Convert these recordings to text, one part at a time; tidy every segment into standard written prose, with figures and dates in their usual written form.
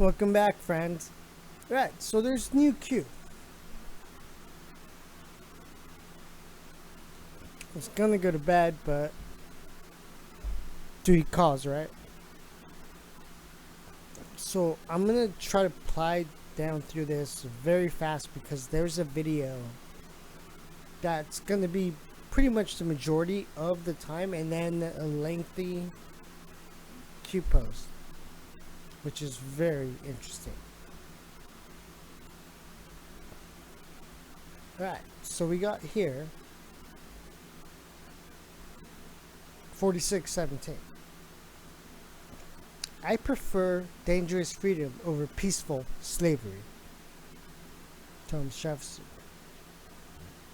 Welcome back, friends. Right, so there's new Q. I was gonna go to bed, but duty calls, right? So I'm gonna try to ply down through this very fast because there's a video that's gonna be pretty much the majority of the time, and then a lengthy Q post, which is very interesting. Right, so we got here 4617. I prefer dangerous freedom over peaceful slavery. Thomas Jefferson.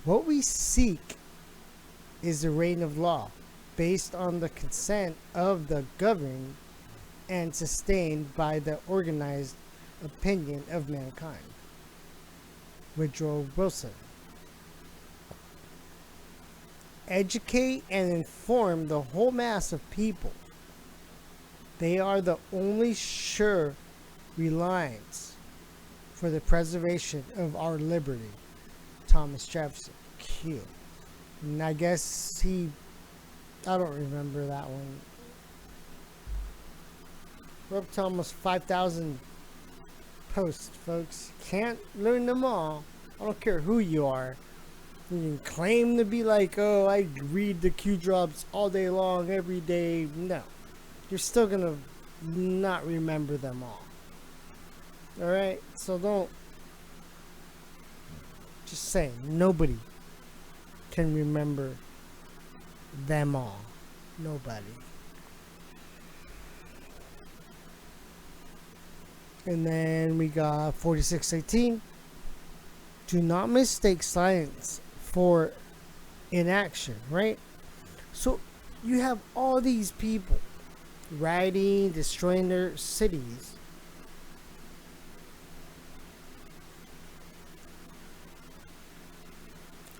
What we seek is the reign of law, based on the consent of the governed and sustained by the organized opinion of mankind. Woodrow Wilson. Educate and inform the whole mass of people. They are the only sure reliance for the preservation of our liberty. Thomas Jefferson. Q. And I guess I don't remember that one. We're up to almost 5,000 posts, folks. Can't learn them all. I don't care who you are. You can claim to be like, oh, I read the Q drops all day long, every day. No. You're still going to not remember them all. Alright? So don't. Just saying, nobody can remember them all. Nobody. And then we got 4618. Do not mistake silence for inaction, right? So you have all these people rioting, destroying their cities.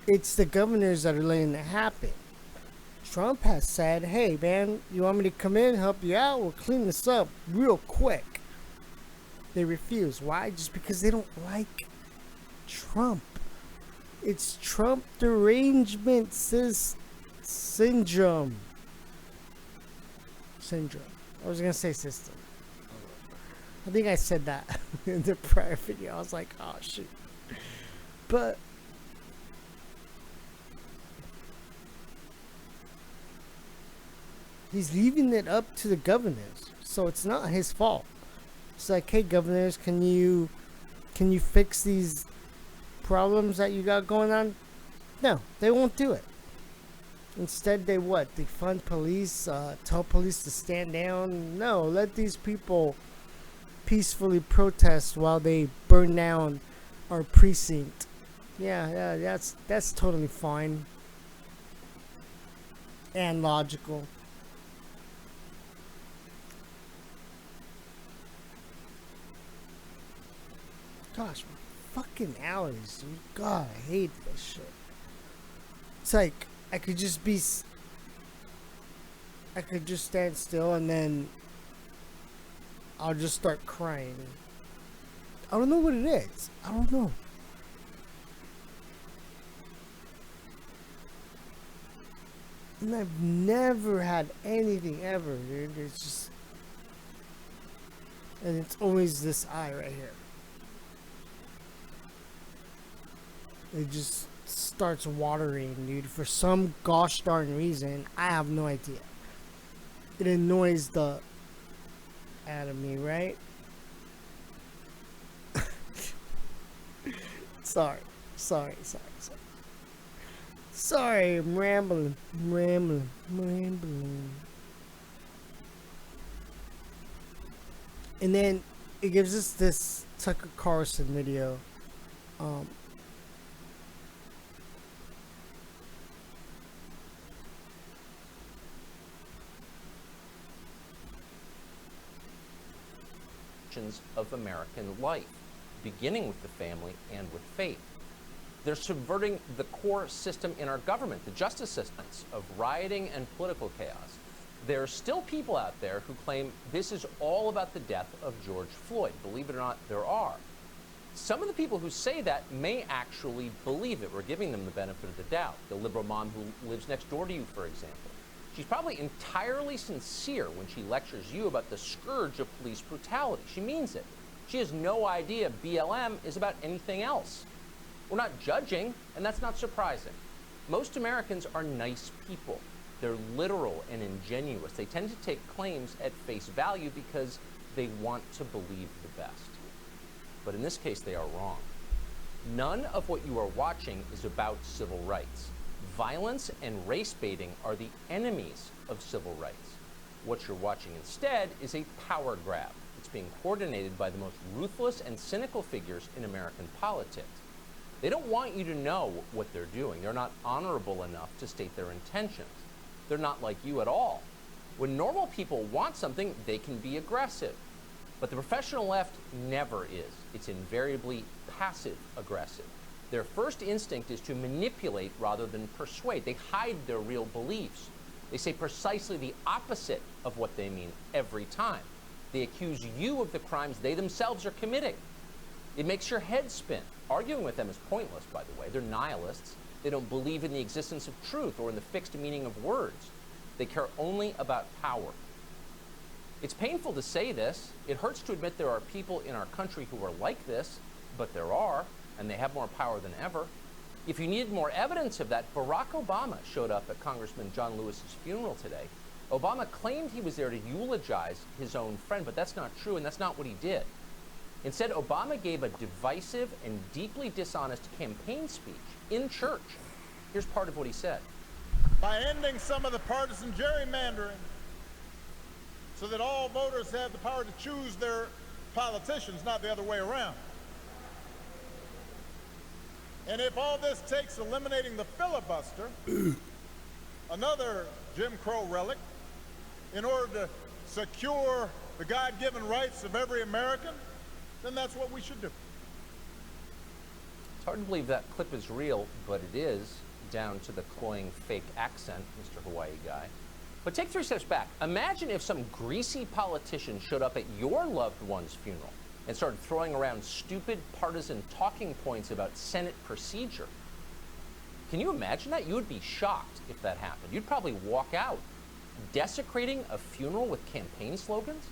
It's the governors that are letting it happen. Trump has said, hey man, you want me to come in, help you out? We'll clean this up real quick. They refuse. Why? Just because they don't like Trump. It's Trump derangement syndrome. I was gonna say system. I think I said that in the prior video. I was like, oh shoot. But he's leaving it up to the governors, so it's not his fault. It's like, hey governors, can you fix these problems that you got going on? No, they won't do it. Instead, they what? They fund police, tell police to stand down. No, let these people peacefully protest while they burn down our precinct. Yeah, that's totally fine and logical. Gosh, my fucking allergies, dude. God, I hate this shit. It's like I could just stand still and then I'll just start crying. I don't know what it is. I don't know. And I've never had anything ever, dude. It's just, and it's always this eye right here. It just starts watering, dude, for some gosh darn reason. I have no idea. It annoys the out of me, right? Sorry, I'm rambling. And then it gives us this Tucker Carlson video. Of American life, beginning with the family and with faith. They're subverting the core system in our government, the justice systems of rioting and political chaos. There are still people out there who claim this is all about the death of George Floyd. Believe it or not, there are. Some of the people who say that may actually believe it. We're giving them the benefit of the doubt. The liberal mom who lives next door to you, for example. She's probably entirely sincere when she lectures you about the scourge of police brutality. She means it. She has no idea BLM is about anything else. We're not judging, and that's not surprising. Most Americans are nice people. They're literal and ingenuous. They tend to take claims at face value because they want to believe the best. But in this case, they are wrong. None of what you are watching is about civil rights. Violence and race baiting are the enemies of civil rights. What you're watching instead is a power grab. It's being coordinated by the most ruthless and cynical figures in American politics. They don't want you to know what they're doing. They're not honorable enough to state their intentions. They're not like you at all. When normal people want something, they can be aggressive. But the professional left never is. It's invariably passive aggressive. Their first instinct is to manipulate rather than persuade. They hide their real beliefs. They say precisely the opposite of what they mean every time. They accuse you of the crimes they themselves are committing. It makes your head spin. Arguing with them is pointless, by the way. They're nihilists. They don't believe in the existence of truth or in the fixed meaning of words. They care only about power. It's painful to say this. It hurts to admit there are people in our country who are like this, but there are, and they have more power than ever. If you needed more evidence of that, Barack Obama showed up at Congressman John Lewis's funeral today. Obama claimed he was there to eulogize his own friend, but that's not true, and that's not what he did. Instead, Obama gave a divisive and deeply dishonest campaign speech in church. Here's part of what he said. By ending some of the partisan gerrymandering so that all voters have the power to choose their politicians, not the other way around. And if all this takes eliminating the filibuster, another Jim Crow relic, in order to secure the God-given rights of every American, then that's what we should do. It's hard to believe that clip is real, but it is, down to the cloying fake accent, Mr. Hawaii guy. But take 3 steps back. Imagine if some greasy politician showed up at your loved one's funeral and started throwing around stupid partisan talking points about Senate procedure. Can you imagine that? You would be shocked if that happened. You'd probably walk out. Desecrating a funeral with campaign slogans?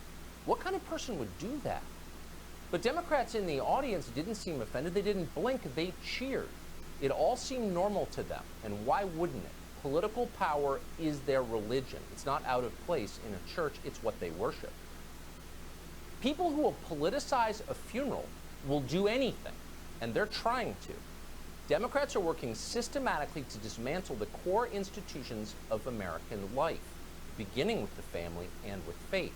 What kind of person would do that? But Democrats in the audience didn't seem offended. They didn't blink. They cheered. It all seemed normal to them. And why wouldn't it? Political power is their religion. It's not out of place in a church. It's what they worship. People who will politicize a funeral will do anything, and they're trying to. Democrats are working systematically to dismantle the core institutions of American life, beginning with the family and with faith.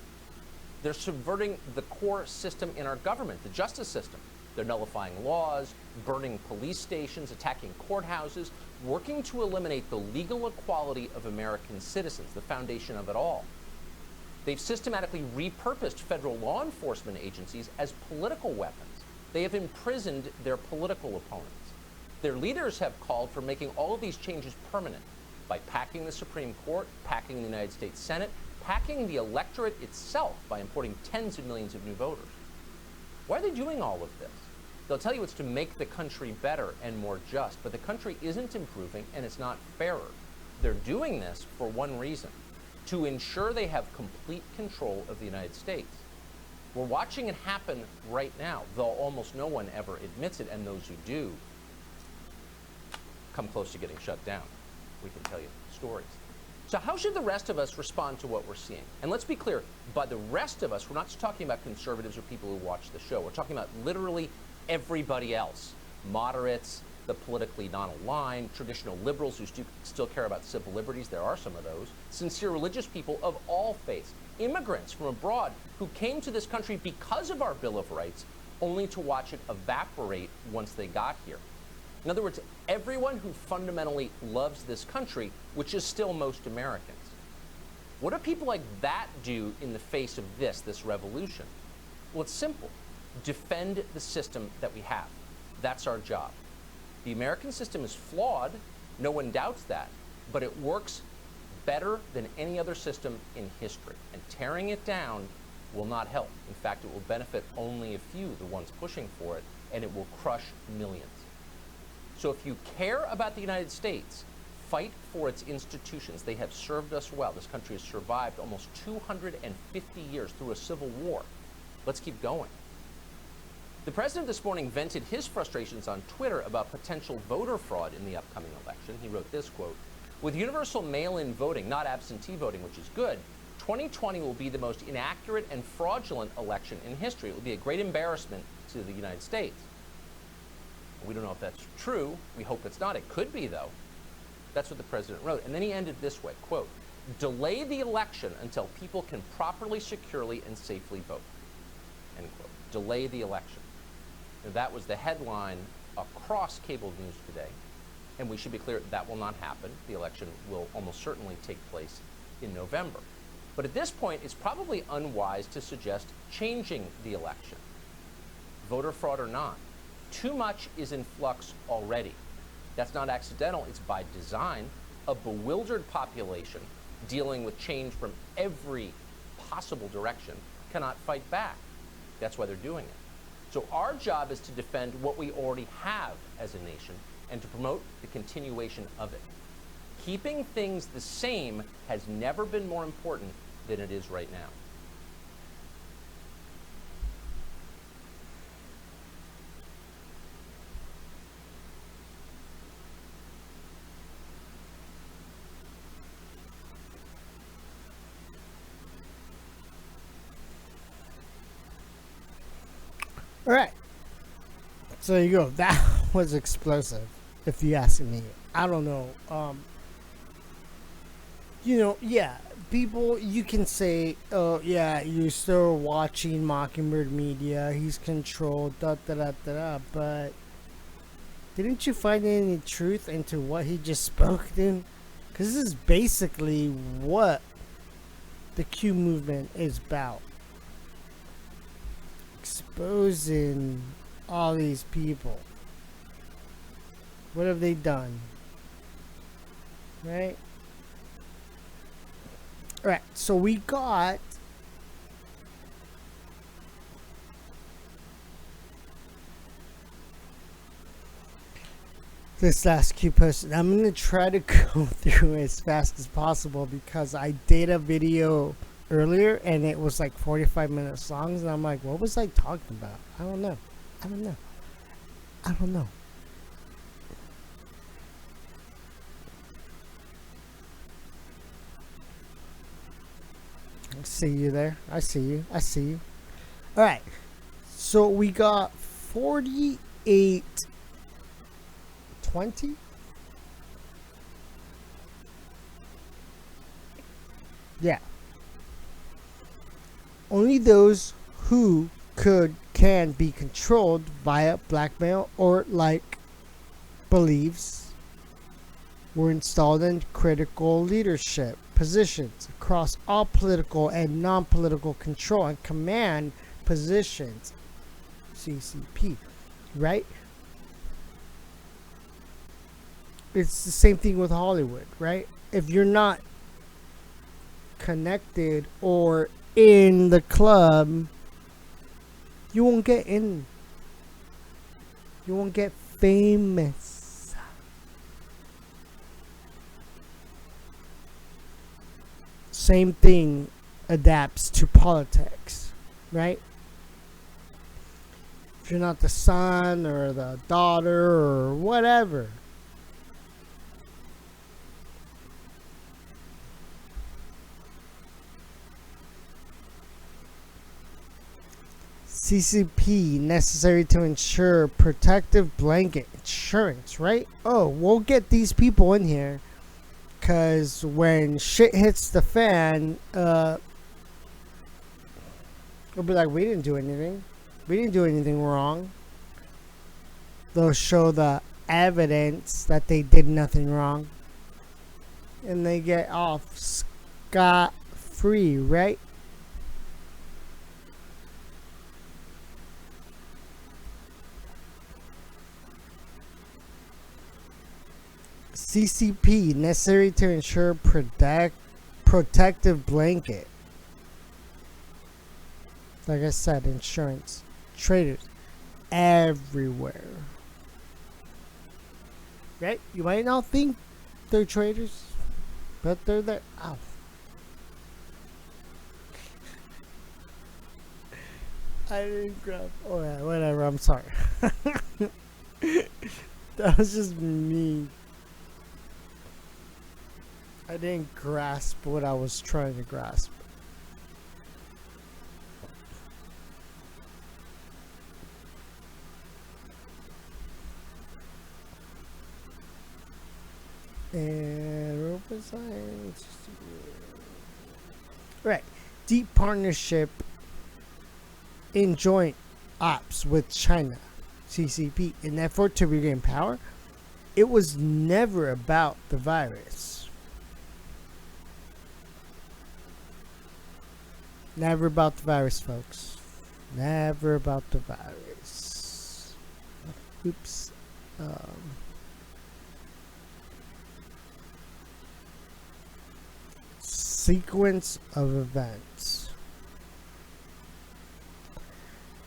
They're subverting the core system in our government, the justice system. They're nullifying laws, burning police stations, attacking courthouses, working to eliminate the legal equality of American citizens, the foundation of it all. They've systematically repurposed federal law enforcement agencies as political weapons. They have imprisoned their political opponents. Their leaders have called for making all of these changes permanent by packing the Supreme Court, packing the United States Senate, packing the electorate itself by importing tens of millions of new voters. Why are they doing all of this? They'll tell you it's to make the country better and more just, but the country isn't improving and it's not fairer. They're doing this for one reason: to ensure they have complete control of the United States. We're watching it happen right now, though almost no one ever admits it, and those who do come close to getting shut down. We can tell you stories. So how should the rest of us respond to what we're seeing? And let's be clear, by the rest of us, we're not just talking about conservatives or people who watch the show. We're talking about literally everybody else. Moderates, the politically non-aligned, traditional liberals who still care about civil liberties, there are some of those, sincere religious people of all faiths, immigrants from abroad who came to this country because of our Bill of Rights, only to watch it evaporate once they got here. In other words, everyone who fundamentally loves this country, which is still most Americans. What do people like that do in the face of this revolution? Well, it's simple. Defend the system that we have. That's our job. The American system is flawed, no one doubts that, but it works better than any other system in history, and tearing it down will not help. In fact, it will benefit only a few, the ones pushing for it, and it will crush millions. So if you care about the United States, fight for its institutions. They have served us well. This country has survived almost 250 years through a civil war. Let's keep going. The president this morning vented his frustrations on Twitter about potential voter fraud in the upcoming election. He wrote this, quote, "With universal mail-in voting, not absentee voting, which is good, 2020 will be the most inaccurate and fraudulent election in history. It will be a great embarrassment to the United States." We don't know if that's true. We hope it's not. It could be, though. That's what the president wrote. And then he ended this way, quote, "Delay the election until people can properly, securely, and safely vote." End quote. Delay the election. Now, that was the headline across cable news today. And we should be clear, that will not happen. The election will almost certainly take place in November. But at this point, it's probably unwise to suggest changing the election, voter fraud or not. Too much is in flux already. That's not accidental, it's by design. A bewildered population dealing with change from every possible direction cannot fight back. That's why they're doing it. So our job is to defend what we already have as a nation and to promote the continuation of it. Keeping things the same has never been more important than it is right now. All right. So there you go. That was explosive, if you ask me. I don't know. Yeah, people, you can say, oh, yeah, you're still watching Mockingbird Media. He's controlled, da-da-da-da-da. But didn't you find any truth into what he just spoke in? Because this is basically what the Q movement is about. Exposing all these people. What have they done? Right? Alright, so we got this last Q post. I'm going to try to go through as fast as possible because I did a video earlier and it was like 45-minute songs and I'm like, what was I talking about? I don't know. I see you there. I see you. Alright. So we got 4820. Yeah. Only those who can be controlled via blackmail or like beliefs were installed in critical leadership positions across all political and non-political control and command positions. CCP, right? It's the same thing with Hollywood, right? If you're not connected or in the club, you won't get in. You won't get famous. Same thing adapts to politics, right? If you're not the son or the daughter or whatever, CCP necessary to ensure protective blanket insurance, right? Oh, we'll get these people in here because when shit hits the fan, we'll be like, we didn't do anything. We didn't do anything wrong. They'll show the evidence that they did nothing wrong. And they get off scot-free, right? CCP necessary to ensure protective blanket. Like I said, insurance. Traders everywhere. Right? You might not think they're traders, but they're there. Ow. I didn't grab. Oh yeah, whatever. I'm sorry. That was just me. I didn't grasp what I was trying to grasp. And open science. Right. Deep partnership in joint ops with China, CCP, in effort to regain power. It was never about the virus. Never about the virus, folks. Never about the virus. Oops. Sequence of events.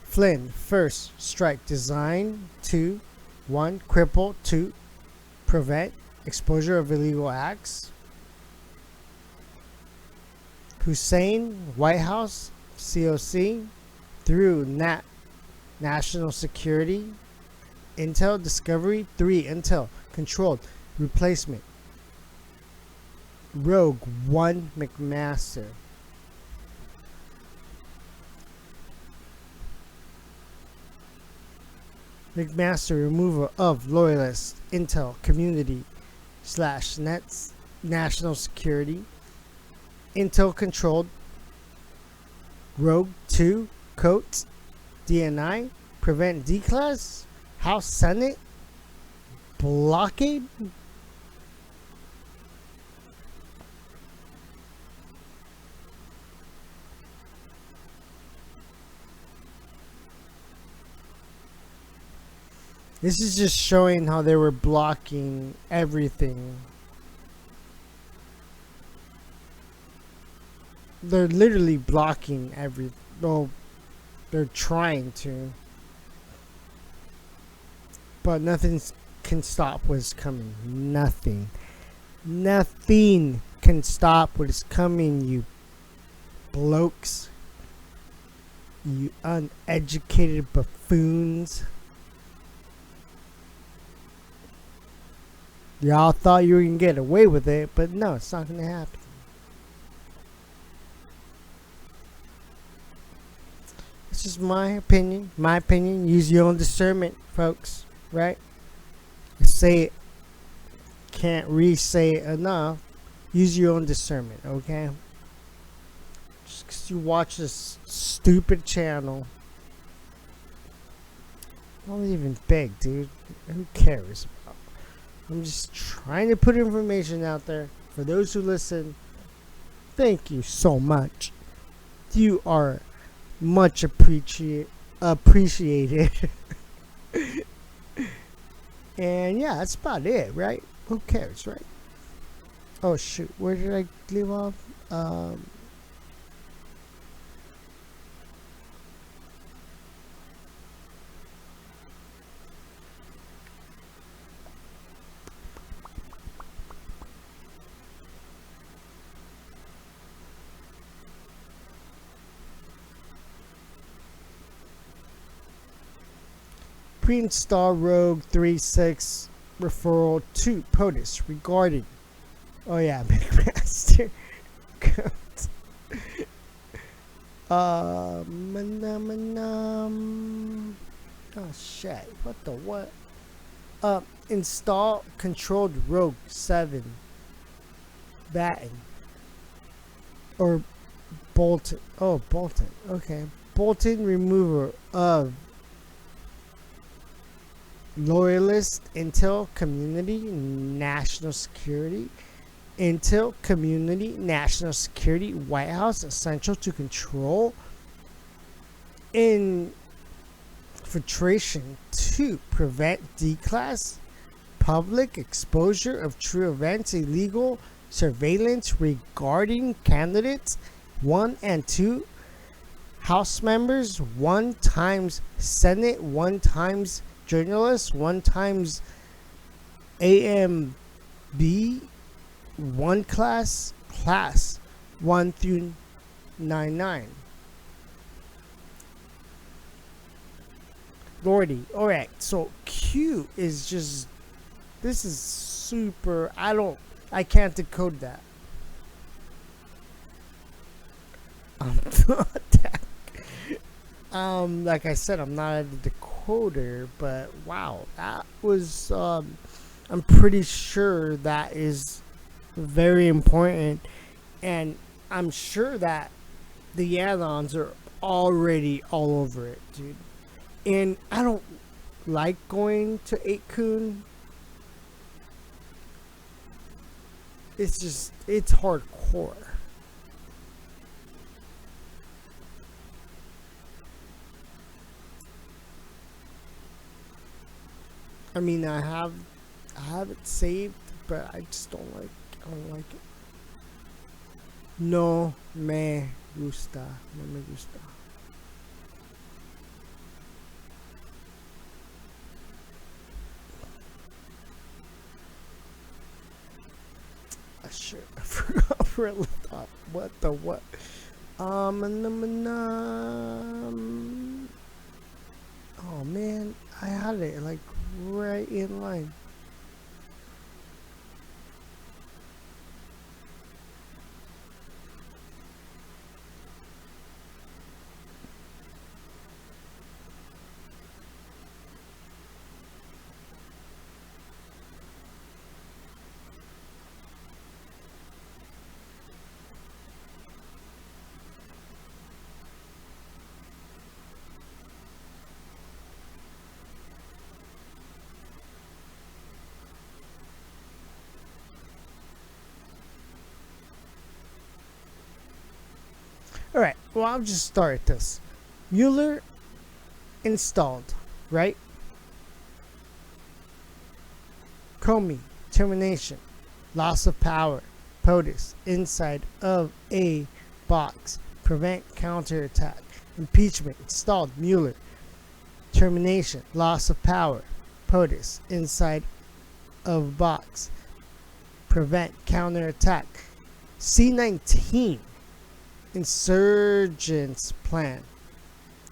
Flynn, first, strike design. 2, 1, cripple. 2, prevent exposure of illegal acts. Hussein, White House, COC, through national security. Intel, discovery. 3, intel, controlled, replacement. Rogue, 1, McMaster. McMaster, removal of loyalist intel community / nets national security. Intel controlled. Rogue 2, Coates, DNI, prevent D-class, House Senate, blockade. This is just showing how they were blocking everything. They're literally blocking everything. Well, they're trying to. But nothing can stop what's coming. Nothing. Nothing can stop what is coming, you blokes. You uneducated buffoons. Y'all thought you were going to get away with it, but no, it's not going to happen. It's just my opinion. My opinion. Use your own discernment, folks. Right? Say it. Can't re-say it enough. Use your own discernment, okay? Just because you watch this stupid channel. Don't even beg, dude. Who cares? I'm just trying to put information out there for those who listen. Thank you so much. You are much appreciated. And yeah, that's about it, right? Who cares, right? Oh shoot, where did I leave off? Pre-install Rogue 3.6 referral to POTUS regarding. Oh yeah, McMaster. Oh shit! What the what? Install controlled Rogue 7 batten or Bolton. Oh, Bolton. Okay, Bolton remover of loyalist intel community national security. Intel community national security White House essential to control infiltration to prevent D-class public exposure of true events, illegal surveillance regarding candidates 1 and 2, House members 1 times Senate 1 times journalists 1 times AMB 1 class 1 through 99. Lordy. Alright, so Q is just, this is super, I can't decode that. Like I said, I'm not a decoder, but wow, that was, I'm pretty sure that is very important, and I'm sure that the add-ons are already all over it, dude. And I don't like going to 8kun. It's just, it's hardcore. I mean, I have it saved, but I just don't like it. No me gusta. Shit, I forgot where I left off. What? Oh man, I had it like right in line. Alright, well, I'll just start this. Mueller installed, right? Comey, termination, loss of power, POTUS, inside of a box, prevent counterattack, impeachment, installed, Mueller, termination, loss of power, POTUS, inside of box, prevent counterattack, C-19, insurgents plan,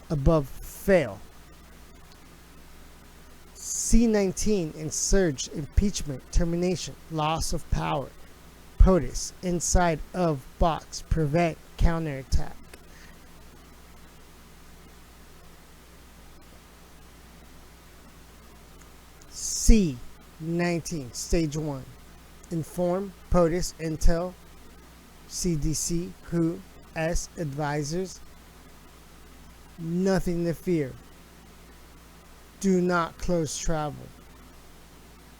above fail, C-19, insurge, impeachment, termination, loss of power, POTUS, inside of box, prevent counterattack. C-19, stage 1, inform, POTUS, intel, CDC, WHO, S, advisors, nothing to fear. Do not close travel.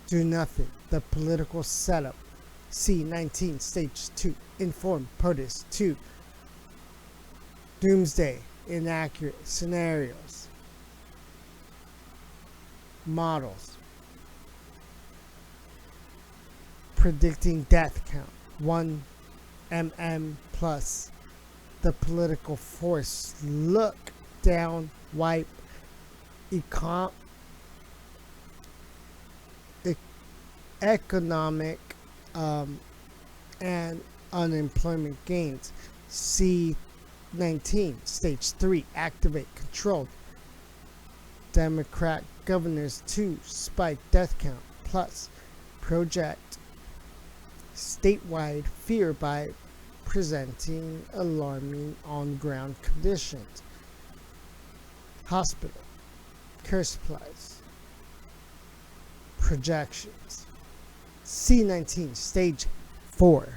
Do nothing. The political setup. C-19, stage 2, inform, POTUS, 2, doomsday, inaccurate scenarios, models, predicting death count, 1 mm plus. The political force, look down, wipe, economic and unemployment gains. C-19, stage 3, activate, controlled. Democrat governors 2, spike death count, plus project statewide fear by presenting alarming on-ground conditions. Hospital, care supplies, projections. C-19, stage 4.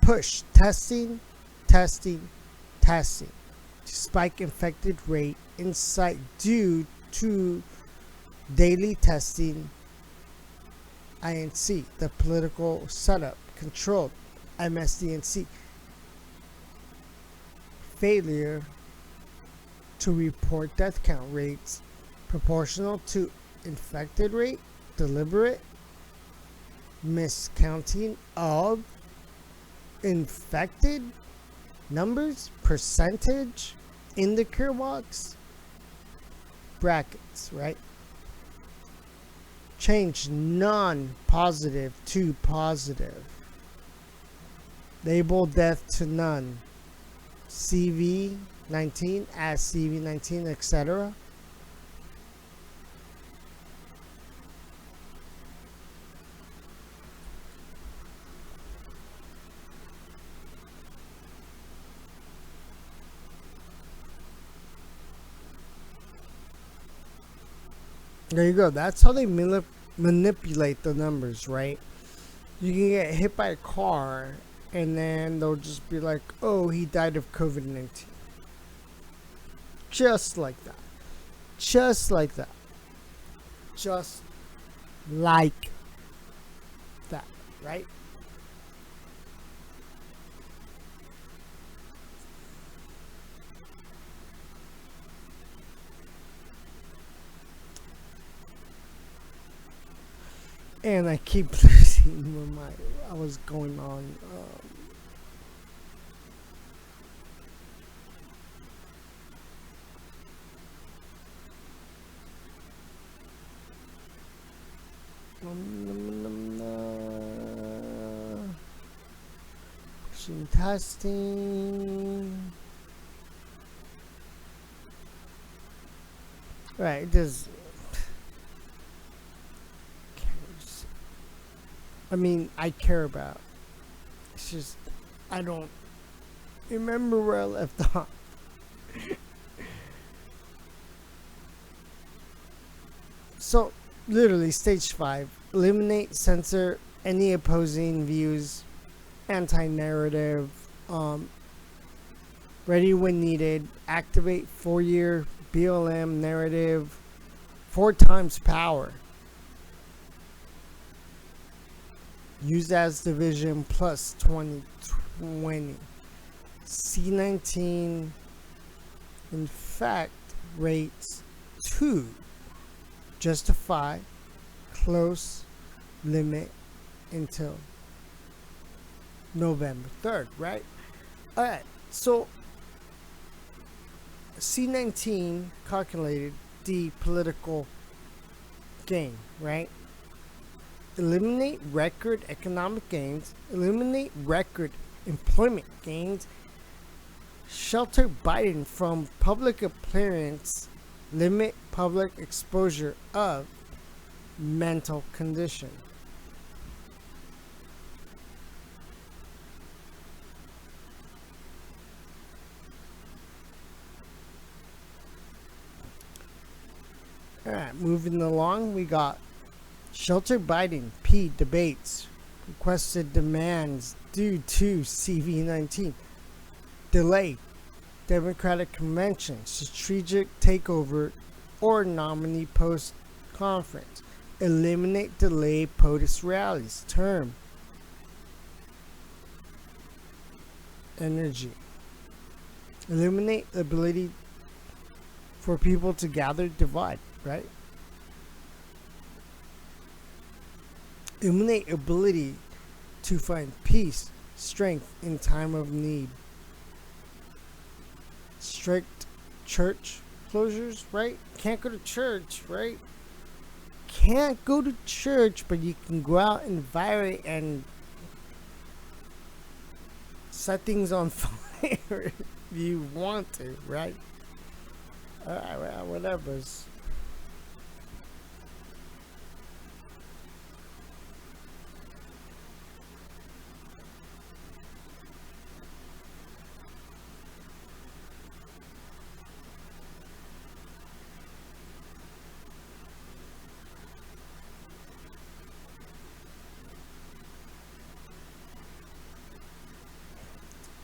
Push, testing to spike infected rate inside due to daily testing. INC, the political setup, controlled, MSDNC, failure to report death count rates proportional to infected rate, deliberate miscounting of infected numbers, percentage in the cure box, brackets, right? Change non-positive to positive. Label death to none. CV19 as CV19, etc. There you go. That's how they manipulate the numbers, right? You can get hit by a car, and then they'll just be like, oh, he died of COVID-19. Just like that. Just like that. Just like that, right? And I keep losing where I was going on. Pushing testing. Right, it does. I mean, I care about. It's just, I don't remember where I left off. So, literally, stage 5. Eliminate, censor any opposing views, anti-narrative, ready when needed, activate 4-year BLM narrative, 4 times power. Used as division plus 2020. C19 infect rates 2. Justify close limit until November 3rd, right? Alright, so C19 calculated the political gain, right? Eliminate record economic gains, eliminate record employment gains, shelter Biden from public appearance, limit public exposure of mental condition. Alright, moving along, we got Shelter Biden, P. Debates, requested demands due to CV19. Delay, Democratic Convention, strategic takeover, or nominee post conference. Eliminate delay POTUS rallies. Term, energy. Eliminate ability for people to gather, divide, right? Eliminate ability to find peace, strength in time of need. Strict church closures, right? Can't go to church, right? Can't go to church, but you can go out and violate and set things on fire if you want to, right? Alright, well, whatever's.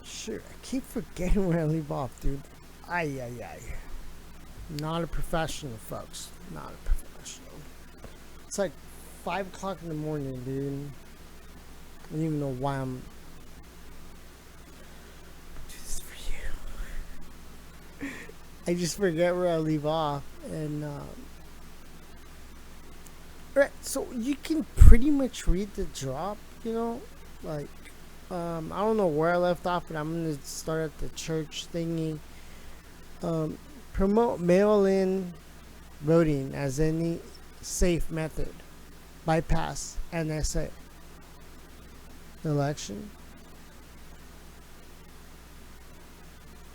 Sure, I keep forgetting where I leave off, dude. Ay. Not a professional, folks. Not a professional. It's like 5 o'clock in the morning, dude. I don't even know why I'm do this for you. I just forget where I leave off, and Right, so you can pretty much read the drop, like, I don't know where I left off, but I'm gonna start at the church thingy. Promote mail-in voting as any safe method. Bypass NSA election.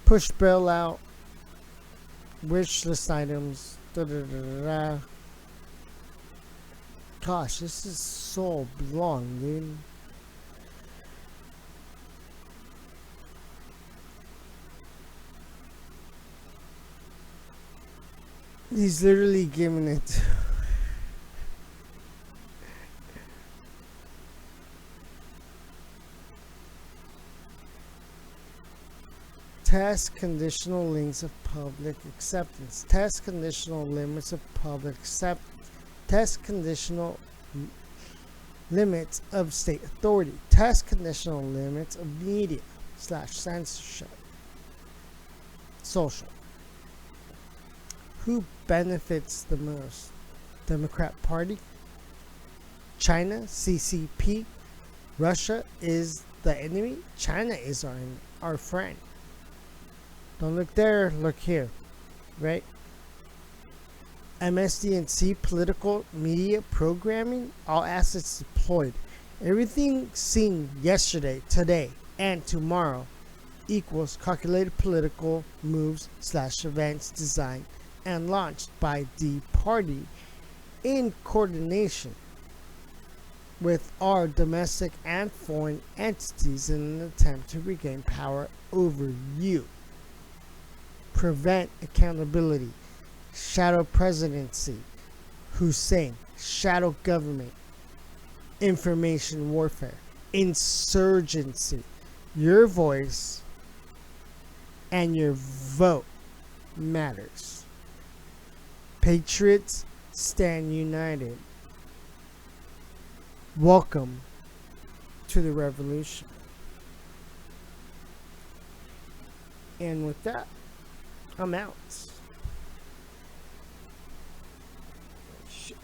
Push bailout. Wish list items. Da, da, da, da, da. Gosh, this is so long, dude. He's literally giving it. Test conditional links of public acceptance. Test conditional limits of public acceptance. Test conditional limits of state authority. Test conditional limits of media / censorship. Social. Who benefits the most? Democrat Party? China? CCP? Russia is the enemy? China is our friend. Don't look there, look here. Right? MSDNC political media programming, all assets deployed. Everything seen yesterday, today, and tomorrow equals calculated political moves / events designed and launched by the party in coordination with our domestic and foreign entities in an attempt to regain power over you. Prevent accountability. Shadow presidency. Hussein. Shadow government. Information warfare. Insurgency. Your voice and your vote matters. Patriots, stand united. Welcome to the revolution. And with that, I'm out. Shit.